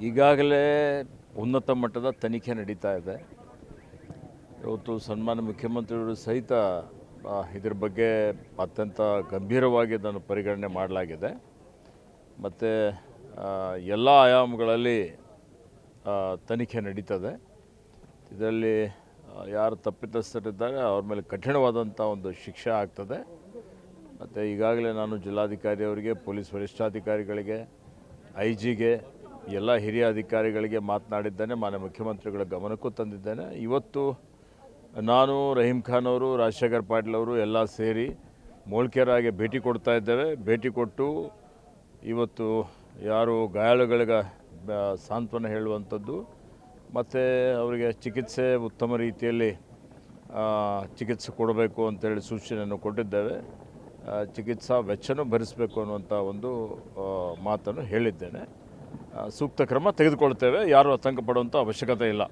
ಈಗಾಗಲೇ ಉನ್ನತ ಮಟ್ಟದ ತನಿಖೆ ನಡೀತಾ ಇದೆ. ಇವತ್ತು ಸನ್ಮಾನ್ಯ ಮುಖ್ಯಮಂತ್ರಿಗಳು ಸಹಿತ ಇದರ ಬಗ್ಗೆ ಅತ್ಯಂತ ಗಂಭೀರವಾಗಿ ಇದನ್ನು ಪರಿಗಣನೆ ಮಾಡಲಾಗಿದೆ. ಮತ್ತು ಎಲ್ಲ ಆಯಾಮಗಳಲ್ಲಿ ತನಿಖೆ ನಡೀತದೆ. ಇದರಲ್ಲಿ ಯಾರು ತಪ್ಪಿತಸ್ಥರಿದ್ದಾರೆ ಅವ್ರ ಮೇಲೆ ಕಠಿಣವಾದಂಥ ಒಂದು ಶಿಕ್ಷೆ ಆಗ್ತದೆ. ಮತ್ತು ಈಗಾಗಲೇ ನಾನು ಜಿಲ್ಲಾಧಿಕಾರಿ ಅವರಿಗೆ, ಪೊಲೀಸ್ ವರಿಷ್ಠಾಧಿಕಾರಿಗಳಿಗೆ, IG ಗೆ, ಎಲ್ಲ ಹಿರಿಯ ಅಧಿಕಾರಿಗಳಿಗೆ ಮಾತನಾಡಿದ್ದೇನೆ. ಮಾನ್ಯ ಮುಖ್ಯಮಂತ್ರಿಗಳ ಗಮನಕ್ಕೂ ತಂದಿದ್ದೇನೆ. ಇವತ್ತು ನಾನು, ರಹೀಂ ಖಾನ್ ಅವರು, ರಾಜಶೇಖರ್ ಪಾಟೀಲ್ ಅವರು ಎಲ್ಲ ಸೇರಿ ಮೋಳ್ಕೆರಾಗೆ ಭೇಟಿ ಕೊಡ್ತಾ ಇದ್ದೇವೆ. ಭೇಟಿ ಕೊಟ್ಟು ಇವತ್ತು ಯಾರು ಗಾಯಾಳುಗಳಿಗೆ ಸಾಂತ್ವನ ಹೇಳುವಂಥದ್ದು ಮತ್ತು ಅವರಿಗೆ ಚಿಕಿತ್ಸೆ ಉತ್ತಮ ರೀತಿಯಲ್ಲಿ ಚಿಕಿತ್ಸೆ ಕೊಡಬೇಕು ಅಂತೇಳಿ ಸೂಚನೆಯನ್ನು ಕೊಟ್ಟಿದ್ದೇವೆ. ಚಿಕಿತ್ಸಾ ವೆಚ್ಚನೂ ಭರಿಸಬೇಕು ಅನ್ನುವಂಥ ಒಂದು ಮಾತನ್ನು ಹೇಳಿದ್ದೇನೆ. ಸೂಕ್ತ ಕ್ರಮ ತೆಗೆದುಕೊಳ್ತೇವೆ. ಯಾರೂ ಆತಂಕ ಪಡುವಂಥ ಅವಶ್ಯಕತೆ ಇಲ್ಲ.